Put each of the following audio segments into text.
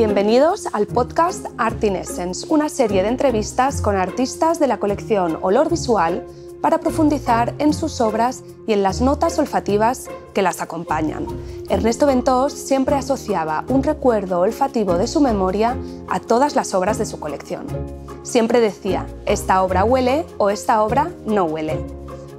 Bienvenidos al podcast Art in Essence, una serie de entrevistas con artistas de la colección Olor Visual para profundizar en sus obras y en las notas olfativas que las acompañan. Ernesto Ventós siempre asociaba un recuerdo olfativo de su memoria a todas las obras de su colección. Siempre decía, esta obra huele o esta obra no huele.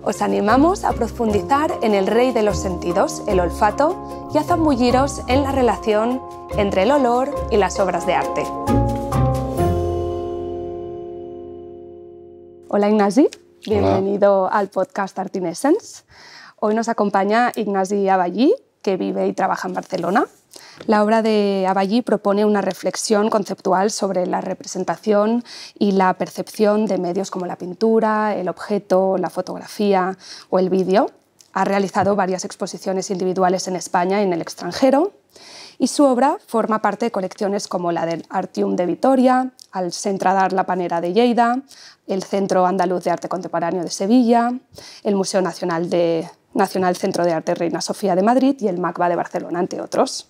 Os animamos a profundizar en el rey de los sentidos, el olfato, y a zambulliros en la relación entre el olor y las obras de arte. Hola Ignasi, bienvenido al podcast Art in Essence. Hoy nos acompaña Ignasi Aballí, que vive y trabaja en Barcelona. La obra de Aballí propone una reflexión conceptual sobre la representación y la percepción de medios como la pintura, el objeto, la fotografía o el vídeo. Ha realizado varias exposiciones individuales en España y en el extranjero, y su obra forma parte de colecciones como la del Artium de Vitoria, el Centre d'Art La Panera de Lleida, el Centro Andaluz de Arte Contemporáneo de Sevilla, el Museo Nacional Centro de Arte Reina Sofía de Madrid y el MACBA de Barcelona, entre otros.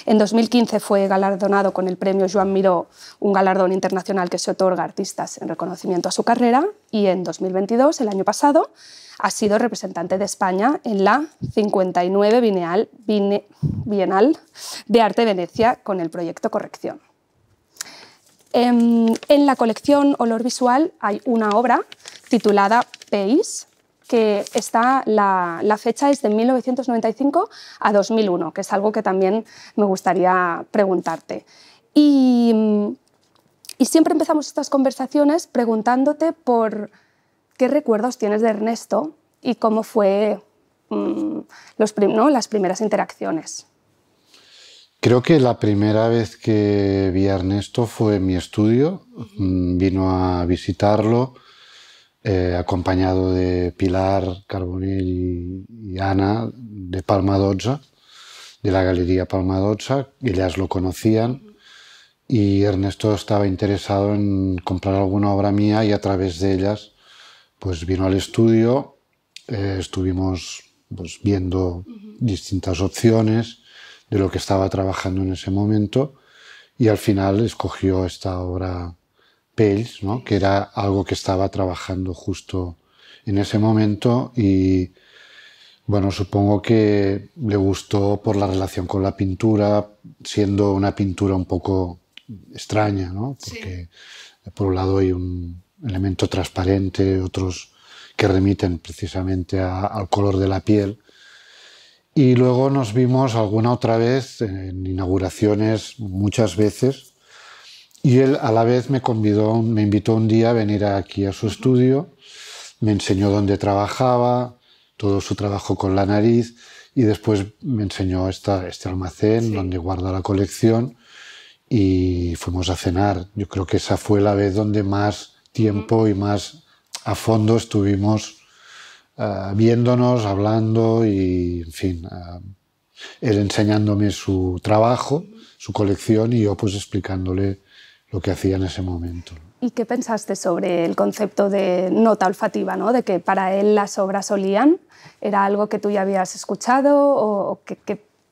En 2015 fue galardonado con el premio Joan Miró, un galardón internacional que se otorga a artistas en reconocimiento a su carrera, y en 2022, el año pasado, ha sido representante de España en la 59 Bienal de Arte de Venecia con el proyecto Corrección. En la colección Olor Visual hay una obra titulada Peis, que la fecha es de 1995 a 2001, que es algo que también me gustaría preguntarte. Y siempre empezamos estas conversaciones preguntándote por qué recuerdos tienes de Ernesto y cómo fue las primeras interacciones. Creo que la primera vez que vi a Ernesto fue en mi estudio. Vino a visitarlo, acompañado de Pilar Carbonell y Ana de Palma 12, de la Galería Palma 12. Ellas lo conocían y Ernesto estaba interesado en comprar alguna obra mía, y a través de ellas pues vino al estudio. Estuvimos viendo distintas opciones de lo que estaba trabajando en ese momento, y al final escogió esta obra Pells, ¿no? Que era algo que estaba trabajando justo en ese momento, y bueno, supongo que le gustó por la relación con la pintura, siendo una pintura un poco extraña, ¿no? Porque por un lado hay un elemento transparente, otros que remiten precisamente al color de la piel. Y luego nos vimos alguna otra vez en inauguraciones, muchas veces, y él a la vez me invitó un día a venir aquí a su estudio, me enseñó dónde trabajaba, todo su trabajo con la nariz, y después me enseñó este almacén donde guarda la colección, y fuimos a cenar. Yo creo que esa fue la vez donde más tiempo y más a fondo estuvimos viéndonos, hablando, y en fin, él enseñándome su trabajo, su colección, y yo pues explicándole lo que hacía en ese momento. ¿Y qué pensaste sobre el concepto de nota olfativa, ¿no? De que para él las obras olían? ¿Era algo que tú ya habías escuchado o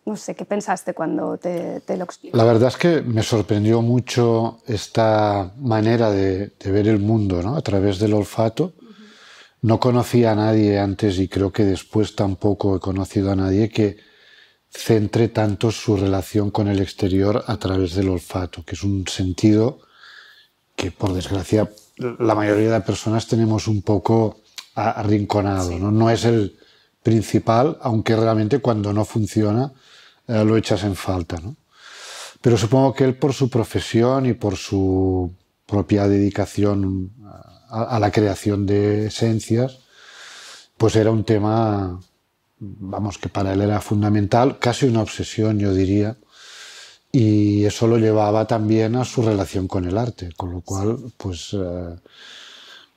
no sé, qué pensaste cuando te lo explicó? La verdad es que me sorprendió mucho esta manera de ver el mundo, ¿no? A través del olfato. No conocía a nadie antes, y creo que después tampoco he conocido a nadie que centre tanto su relación con el exterior a través del olfato, que es un sentido que, por desgracia, la mayoría de personas tenemos un poco arrinconado, ¿no? No es el principal, aunque realmente cuando no funciona lo echas en falta, ¿no? Pero supongo que él, por su profesión y por su propia dedicación a la creación de esencias, pues era un tema, vamos, que para él era fundamental, casi una obsesión, yo diría, y eso lo llevaba también a su relación con el arte, con lo cual, pues,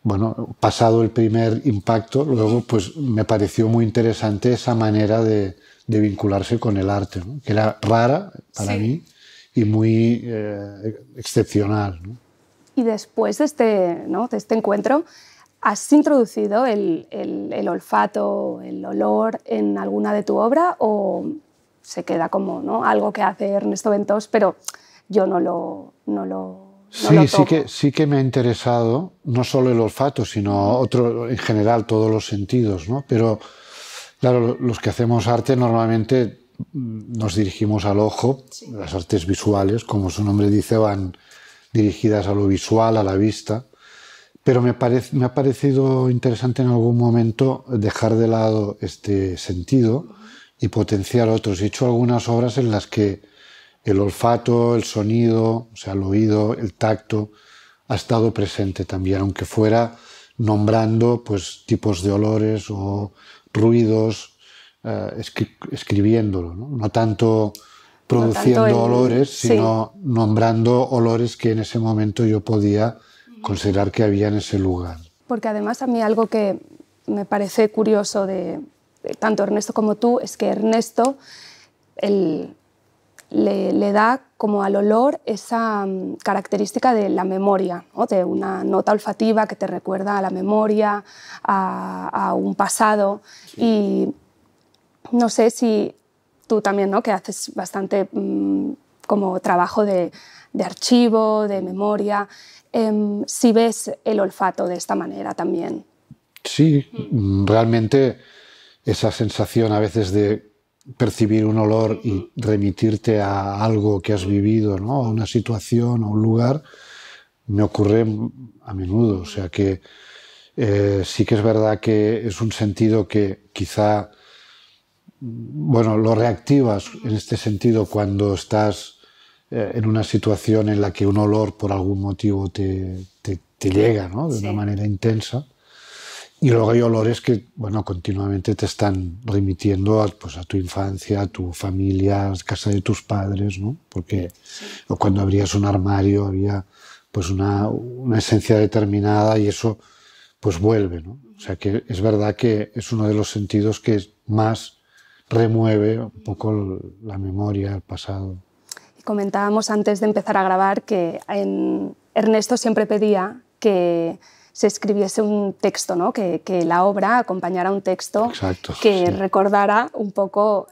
bueno, pasado el primer impacto, luego pues me pareció muy interesante esa manera de vincularse con el arte, ¿no? Que era rara para mí y muy excepcional, ¿no? Y después de este encuentro, ¿has introducido el olfato, el olor en alguna de tu obra, o se queda como, ¿no?, algo que hace Ernesto Ventós, pero yo no lo Sí que me ha interesado, no solo el olfato, sino en general todos los sentidos, ¿no? Pero claro, los que hacemos arte normalmente nos dirigimos al ojo, las artes visuales, como su nombre dice, van dirigidas a lo visual, a la vista. Pero me ha parecido interesante en algún momento dejar de lado este sentido y potenciar otros. He hecho algunas obras en las que el olfato, el sonido, o sea, el oído, el tacto, ha estado presente también, aunque fuera nombrando pues, tipos de olores o ruidos, escribiéndolo, ¿no? No tanto produciendo olores, sino nombrando olores que en ese momento yo podía considerar que había en ese lugar. Porque además a mí algo que me parece curioso de tanto Ernesto como tú es que Ernesto le da como al olor esa característica de la memoria, ¿no? De una nota olfativa que te recuerda a la memoria, a un pasado. Sí. Y no sé si tú también, ¿no? Que haces bastante como trabajo de archivo, de memoria, si ves el olfato de esta manera también. Sí, realmente esa sensación a veces de percibir un olor y remitirte a algo que has vivido, ¿no? A una situación, a un lugar, me ocurre a menudo. O sea que sí que es verdad que es un sentido que quizá, bueno, lo reactivas en este sentido cuando estás en una situación en la que un olor por algún motivo te llega, ¿no? De una manera intensa. Y luego hay olores que, bueno, continuamente te están remitiendo pues, a tu infancia, a tu familia, a la casa de tus padres, ¿no? Porque cuando abrías un armario había pues una esencia determinada y eso pues vuelve, ¿no? O sea que es verdad que es uno de los sentidos que más remueve un poco la memoria, el pasado. Y comentábamos antes de empezar a grabar que Ernesto siempre pedía que se escribiese un texto, ¿no? Que la obra acompañara un texto. Exacto, que recordara un poco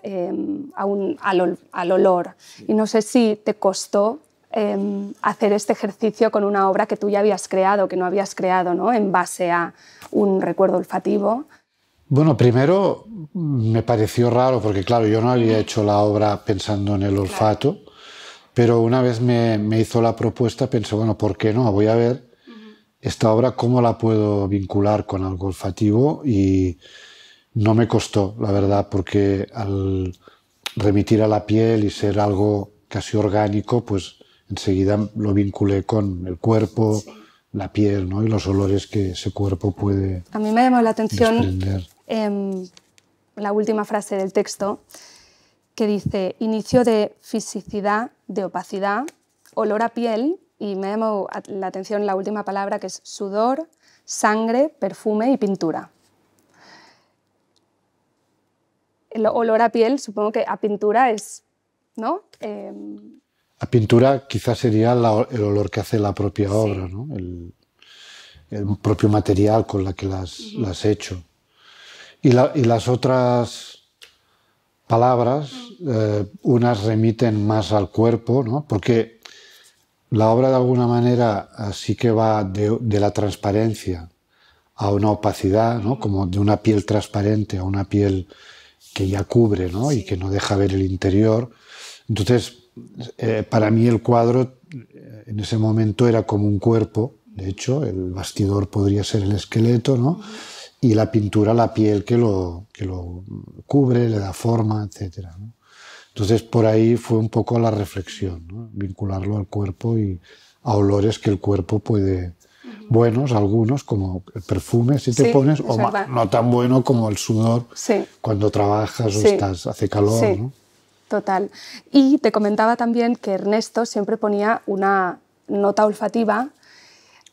al olor. Y no sé si te costó hacer este ejercicio con una obra que tú ya habías creado, que no habías creado, ¿no? En base a un recuerdo olfativo. Bueno, primero me pareció raro porque, claro, yo no había hecho la obra pensando en el olfato, pero una vez me hizo la propuesta pensé, bueno, ¿por qué no? Voy a ver esta obra cómo la puedo vincular con algo olfativo y no me costó, la verdad, porque al remitir a la piel y ser algo casi orgánico, pues enseguida lo vinculé con el cuerpo, la piel, ¿no? Y los olores que ese cuerpo puede A mí me llamó la atención desprender. La última frase del texto que dice inicio de fisicidad, de opacidad, olor a piel, y me llamó la atención la última palabra que es sudor, sangre, perfume y pintura. El olor a piel, supongo que a pintura es, ¿no? A pintura quizás sería el olor que hace la propia obra, ¿no? El propio material con la que las has hecho. Y las otras palabras, unas remiten más al cuerpo, ¿no? Porque la obra de alguna manera sí que va de la transparencia a una opacidad, ¿no? Como de una piel transparente a una piel que ya cubre, ¿no? Y que no deja ver el interior. Entonces, para mí el cuadro en ese momento era como un cuerpo. De hecho, el bastidor podría ser el esqueleto, ¿no? Y la pintura, la piel que lo cubre, le da forma, etc., ¿no? Entonces, por ahí fue un poco la reflexión, ¿no? Vincularlo al cuerpo y a olores que el cuerpo puede... Buenos, algunos, como el perfume, si te pones, o no tan bueno como el sudor cuando trabajas o hace calor, ¿no? Total. Y te comentaba también que Ernesto siempre ponía una nota olfativa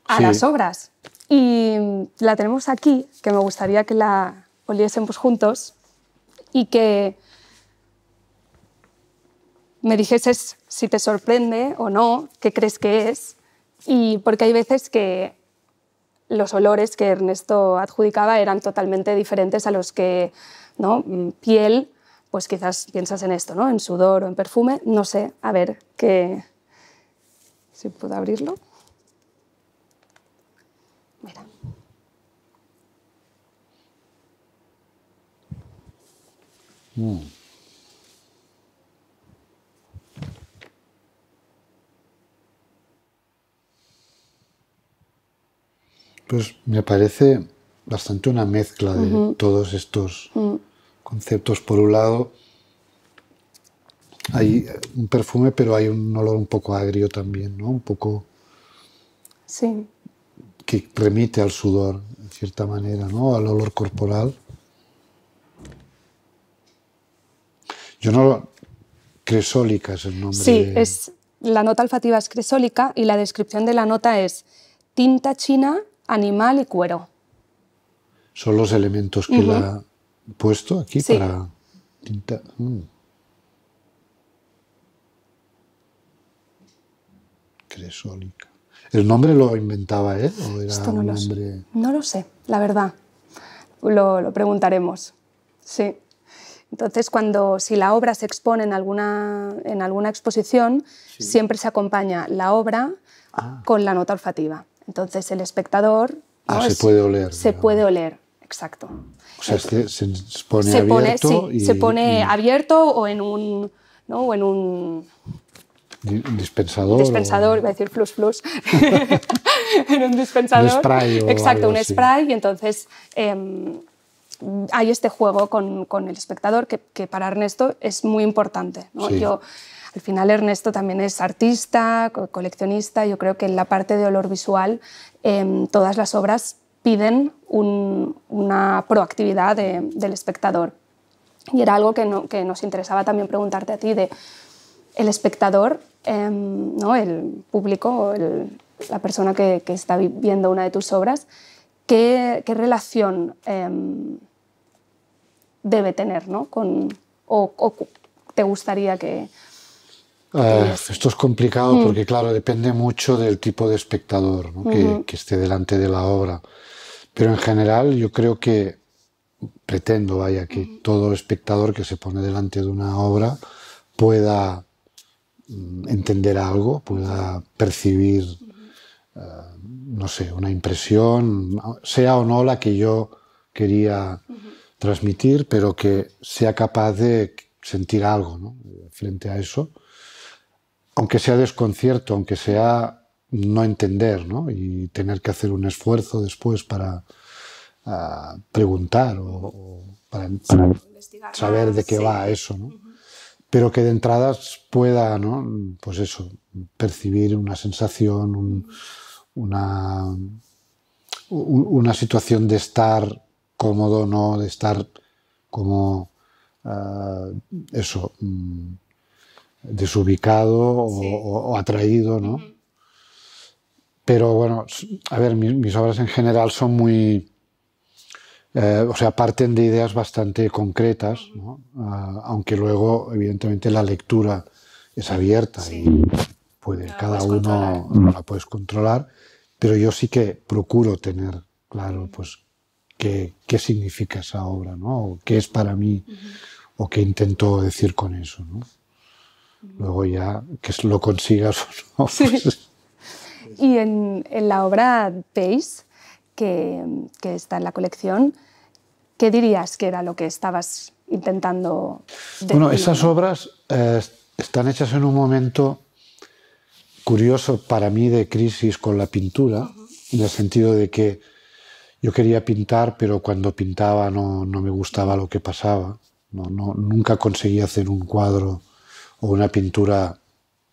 a las obras. Y la tenemos aquí, que me gustaría que la oliésemos juntos y que me dijeses si te sorprende o no, qué crees que es. Y porque hay veces que los olores que Ernesto adjudicaba eran totalmente diferentes a los que, ¿no? Piel, pues quizás piensas en esto, ¿no? En sudor o en perfume, no sé, a ver, ¿qué si puedo abrirlo. Mira. Pues me parece bastante una mezcla de todos estos conceptos. Por un lado, hay un perfume, pero hay un olor un poco agrio también, ¿no? Un poco Sí. que remite al sudor, en cierta manera, ¿no? Al olor corporal. Yo no... Cresólica es el nombre. Sí, la nota olfativa es cresólica y la descripción de la nota es tinta china, animal y cuero. Son los elementos que la he puesto aquí Sí. para tinta. Cresólica. ¿El nombre lo inventaba él o era Esto un nombre? No lo sé, la verdad. Lo preguntaremos. Sí. Entonces, si la obra se expone en alguna exposición, siempre se acompaña la obra con la nota olfativa. Entonces, el espectador... ¿no? Se puede oler. Se puede oler, exacto. O sea, se pone abierto. Se pone abierto o en un... ¿no? O en un... dispensador. Dispensador, iba a decir flus. En un dispensador. Un spray. Exacto, un spray. Y entonces hay este juego con el espectador que para Ernesto es muy importante, ¿no? Sí. Al final Ernesto también es artista, coleccionista. Yo creo que en la parte de olor visual todas las obras piden una proactividad del espectador. Y era algo que nos interesaba también preguntarte a ti de el espectador, ¿no? El público, la persona que está viendo una de tus obras, ¿qué relación debe tener, ¿no? o te gustaría que... Esto es complicado porque, claro, depende mucho del tipo de espectador, ¿no? que esté delante de la obra. Pero en general yo creo que pretendo, vaya, que todo espectador que se pone delante de una obra pueda entender algo, pueda percibir, no sé, una impresión, sea o no la que yo quería transmitir, pero que sea capaz de sentir algo, ¿no? Frente a eso, aunque sea desconcierto, aunque sea no entender, ¿no? Y tener que hacer un esfuerzo después para preguntar o para saber de qué va eso, ¿no? Pero que de entradas pueda, ¿no? Pues eso, percibir una sensación, una situación de estar cómodo, ¿no? De estar como eso, desubicado o atraído, ¿no? Pero bueno, a ver, mis obras en general son muy... o sea, parten de ideas bastante concretas, ¿no? Aunque luego, evidentemente, la lectura es abierta y cada uno la puedes controlar, pero yo sí que procuro tener claro, pues, qué significa esa obra, ¿no? O qué es para mí, o qué intento decir con eso, ¿no? Luego ya, que lo consigas o no. Sí. Pues... Y en la obra Pace, que está en la colección, ¿qué dirías que era lo que estabas intentando decir? Bueno, esas obras están hechas en un momento curioso para mí de crisis con la pintura, en el sentido de que yo quería pintar, pero cuando pintaba no me gustaba lo que pasaba. Nunca conseguí hacer un cuadro o una pintura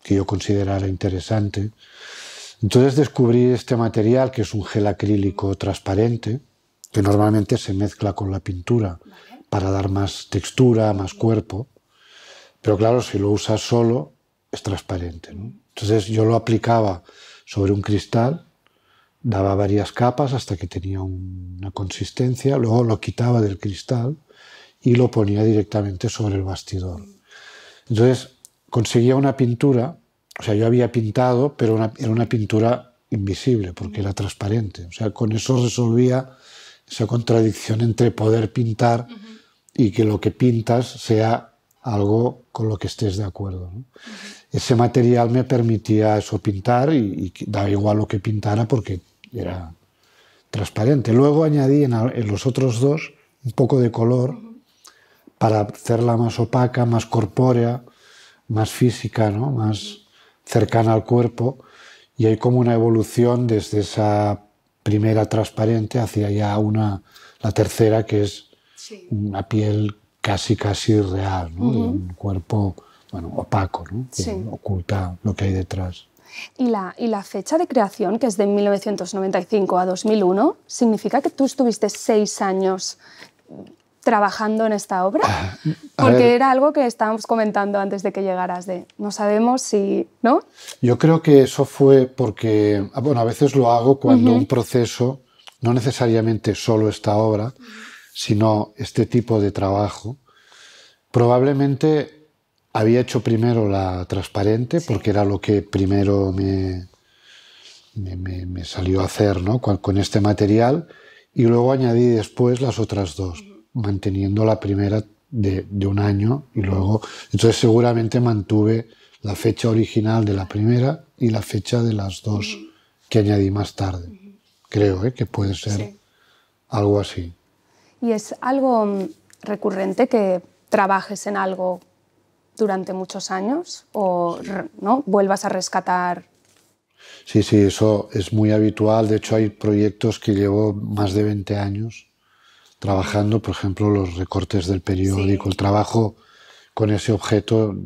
que yo considerara interesante. Entonces descubrí este material, que es un gel acrílico transparente, que normalmente se mezcla con la pintura para dar más textura, más cuerpo. Pero claro, si lo usas solo, es transparente, ¿no? Entonces yo lo aplicaba sobre un cristal, daba varias capas hasta que tenía una consistencia, luego lo quitaba del cristal y lo ponía directamente sobre el bastidor. Entonces conseguía una pintura, o sea, yo había pintado, pero era una pintura invisible porque era transparente. O sea, con eso resolvía esa contradicción entre poder pintar y que lo que pintas sea algo con lo que estés de acuerdo, ¿no? Ese material me permitía eso, pintar, y daba igual lo que pintara porque era transparente. Luego añadí en los otros dos un poco de color para hacerla más opaca, más corpórea, más física, ¿no? Más cercana al cuerpo, y hay como una evolución desde esa primera transparente hacia ya la tercera, que es una piel casi real, ¿no? De un cuerpo, bueno, opaco, ¿no? Que oculta lo que hay detrás. ¿Y la fecha de creación, que es de 1995 a 2001, significa que tú estuviste 6 años trabajando en esta obra? Porque era algo que estábamos comentando antes de que llegaras, de no sabemos si, ¿no? Yo creo que eso fue porque, bueno, a veces lo hago cuando un proceso, no necesariamente solo esta obra, sino este tipo de trabajo, probablemente había hecho primero la transparente, porque era lo que primero me salió a hacer, ¿no? con este material, y luego añadí después las otras dos, manteniendo la primera de un año, y luego, entonces seguramente mantuve la fecha original de la primera y la fecha de las dos que añadí más tarde. Creo que puede ser algo así. ¿Y es algo recurrente que trabajes en algo durante muchos años o no vuelvas a rescatar? Sí, eso es muy habitual. De hecho, hay proyectos que llevo más de 20 años trabajando, por ejemplo, los recortes del periódico, el trabajo con ese objeto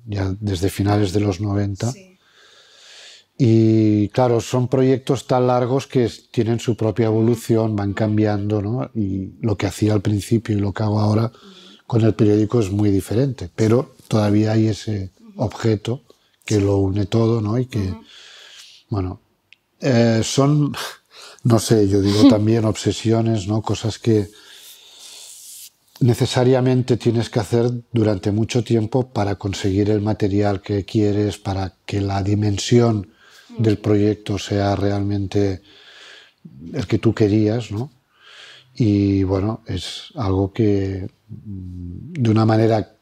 ya desde finales de los 90. Y claro, son proyectos tan largos que tienen su propia evolución, van cambiando, ¿no? Y lo que hacía al principio y lo que hago ahora con el periódico es muy diferente, pero todavía hay ese objeto que lo une todo, ¿no? Y que, bueno, son, no sé, yo digo también obsesiones, ¿no? Cosas que necesariamente tienes que hacer durante mucho tiempo para conseguir el material que quieres, para que la dimensión del proyecto sea realmente el que tú querías, ¿no? Y bueno, es algo que de una manera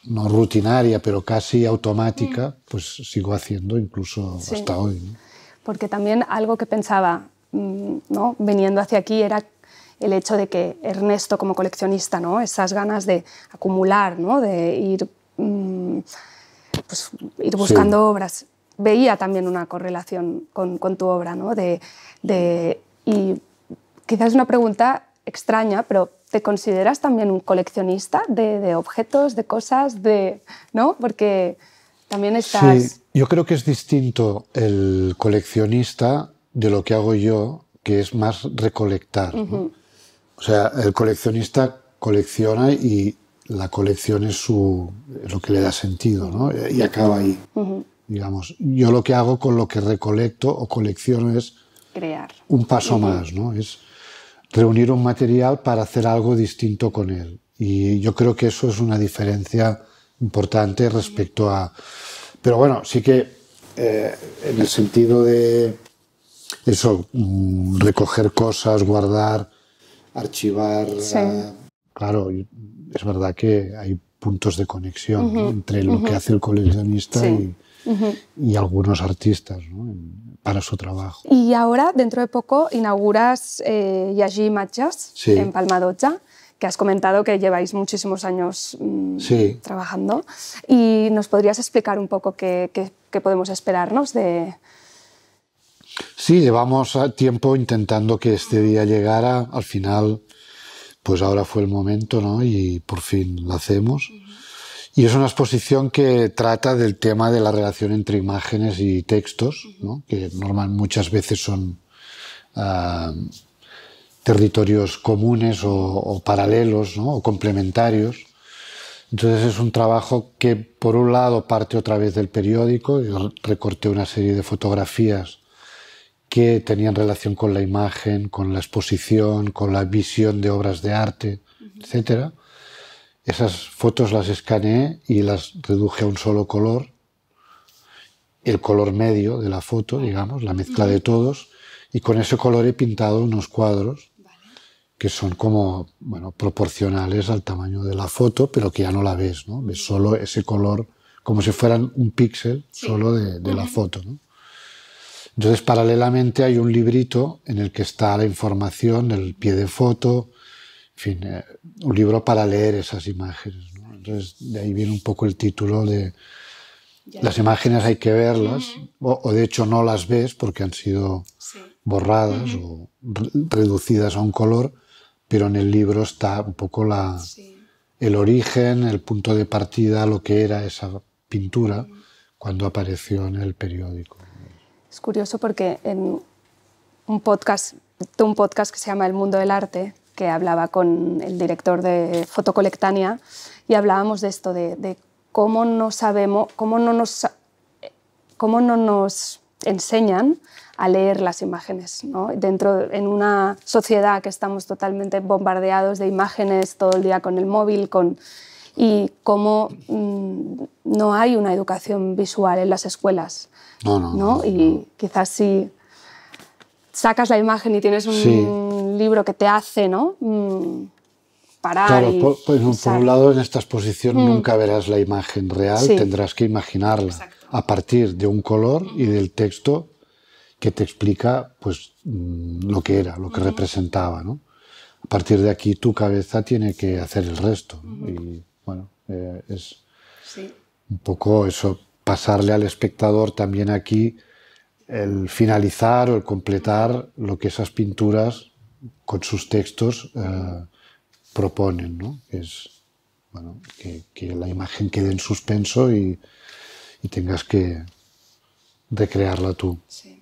no rutinaria, pero casi automática, pues sigo haciendo incluso hasta hoy, ¿no? Porque también algo que pensaba, ¿no? Viniendo hacia aquí, era el hecho de que Ernesto, como coleccionista, ¿no? Esas ganas de acumular, ¿no? De ir, pues, ir buscando obras. Veía también una correlación con tu obra, ¿no? Y quizás una pregunta extraña, pero ¿te consideras también un coleccionista de objetos, de cosas, ¿no? Porque también estás... Sí, yo creo que es distinto el coleccionista de lo que hago yo, que es más recolectar, ¿no? O sea, el coleccionista colecciona y la colección es lo que le da sentido, ¿no? Y acaba ahí, digamos. Yo lo que hago con lo que recolecto o colecciono es crear. Un paso más, ¿no? Es reunir un material para hacer algo distinto con él. Y yo creo que eso es una diferencia importante respecto a... Pero bueno, sí que en el sentido de eso, recoger cosas, guardar, archivar... claro, es verdad que hay puntos de conexión, ¿no? Entre lo que hace el coleccionista y algunos artistas, ¿no? Para su trabajo. Y ahora, dentro de poco, inauguras Llegir Imatges en Palma 12, que has comentado que lleváis muchísimos años trabajando. ¿Y nos podrías explicar un poco qué podemos esperarnos de...? Sí, llevamos tiempo intentando que este día llegara. Al final, pues ahora fue el momento, ¿no? Y por fin lo hacemos. Y es una exposición que trata del tema de la relación entre imágenes y textos, ¿no? Que muchas veces son territorios comunes o paralelos, ¿no? O complementarios. Entonces es un trabajo que, por un lado, parte otra vez del periódico. Yo recorté una serie de fotografías que tenían relación con la imagen, con la exposición, con la visión de obras de arte, etcétera. Esas fotos las escaneé y las reduje a un solo color, el color medio de la foto, digamos, la mezcla de todos, y con ese color he pintado unos cuadros que son como, bueno, proporcionales al tamaño de la foto, pero que ya no la ves, ¿no? Ves solo ese color, como si fueran un píxel solo de la foto, ¿no? Entonces, paralelamente hay un librito en el que está la información, el pie de foto, en fin, un libro para leer esas imágenes, ¿no? Entonces, de ahí viene un poco el título de las imágenes hay que verlas, o de hecho no las ves porque han sido borradas o reducidas a un color, pero en el libro está un poco el origen, el punto de partida, lo que era esa pintura cuando apareció en el periódico. Es curioso porque en un podcast que se llama El Mundo del Arte, que hablaba con el director de Fotocolectania, y hablábamos de esto, de cómo no sabemos, cómo no nos enseñan a leer las imágenes, ¿no? En una sociedad que estamos totalmente bombardeados de imágenes todo el día con el móvil, y cómo no hay una educación visual en las escuelas. ¿no? Y quizás si sacas la imagen y tienes un libro que te hace, ¿no? Parar. Claro, por un lado, en esta exposición nunca verás la imagen real, tendrás que imaginarla a partir de un color y del texto que te explica pues, lo que era, lo que representaba, ¿no? A partir de aquí tu cabeza tiene que hacer el resto, ¿no? Y bueno, es un poco eso, pasarle al espectador también aquí el finalizar o el completar lo que esas pinturas con sus textos proponen, ¿no? Es, bueno, que la imagen quede en suspenso y tengas que recrearla tú. Sí.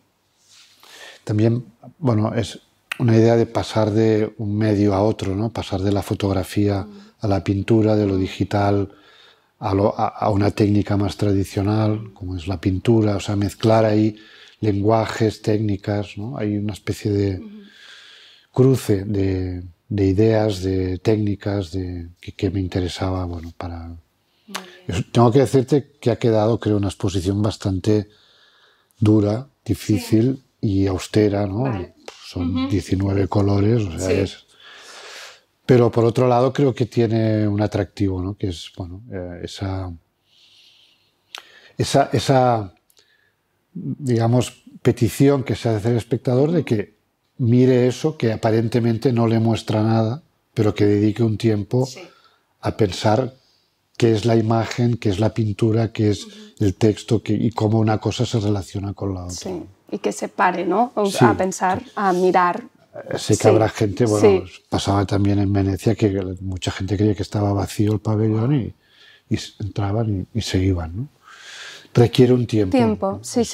También, bueno, es una idea de pasar de un medio a otro, ¿no? Pasar de la fotografía a la pintura, de lo digital a una técnica más tradicional, como es la pintura, o sea, mezclar ahí lenguajes, técnicas, ¿no? Hay una especie de cruce de ideas, de técnicas que me interesaba, bueno, para... Tengo que decirte que ha quedado, creo, una exposición bastante dura, difícil y austera, ¿no? Vale. Son 19 colores, o sea, es... Pero por otro lado creo que tiene un atractivo, ¿no? Que es, bueno, esa, digamos, petición que se hace al espectador de que mire eso que aparentemente no le muestra nada, pero que dedique un tiempo a pensar qué es la imagen, qué es la pintura, qué es el texto y cómo una cosa se relaciona con la otra. Sí, y que se pare, ¿no? A pensar, a mirar. Sé que habrá gente, bueno, pasaba también en Venecia que mucha gente creía que estaba vacío el pabellón y entraban y se iban, ¿no? Requiere un tiempo. Sí.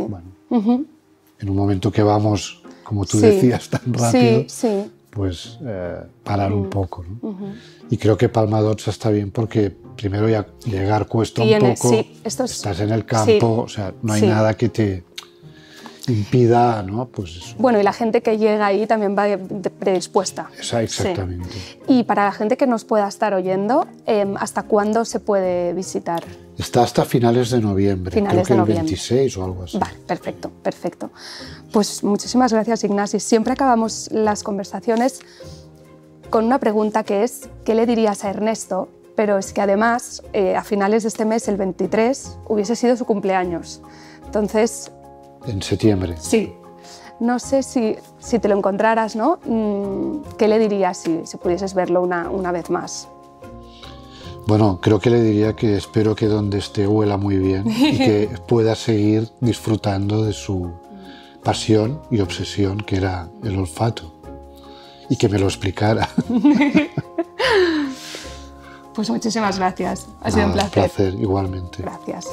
Bueno, en un momento que vamos, como tú decías, tan rápido, pues parar un poco, ¿no? Y creo que Palma d'Ors está bien porque primero ya llegar cuesta un poco, estás en el campo, o sea, no hay nada que te impida, ¿no? Pues eso. Bueno, y la gente que llega ahí también va predispuesta. Exactamente. Y para la gente que nos pueda estar oyendo, ¿hasta cuándo se puede visitar? Está hasta finales de noviembre, creo que el 26 o algo así. Vale, perfecto, perfecto. Pues muchísimas gracias, Ignasi. Siempre acabamos las conversaciones con una pregunta que es ¿qué le dirías a Ernesto? Pero es que además, a finales de este mes, el 23, hubiese sido su cumpleaños. Entonces... En septiembre. Sí. No sé si te lo encontraras, ¿no? ¿Qué le dirías si pudieses verlo una vez más? Bueno, creo que le diría que espero que donde esté huela muy bien y que pueda seguir disfrutando de su pasión y obsesión, que era el olfato, y que me lo explicara. Pues muchísimas gracias. Ha sido un placer. Un placer, igualmente. Gracias.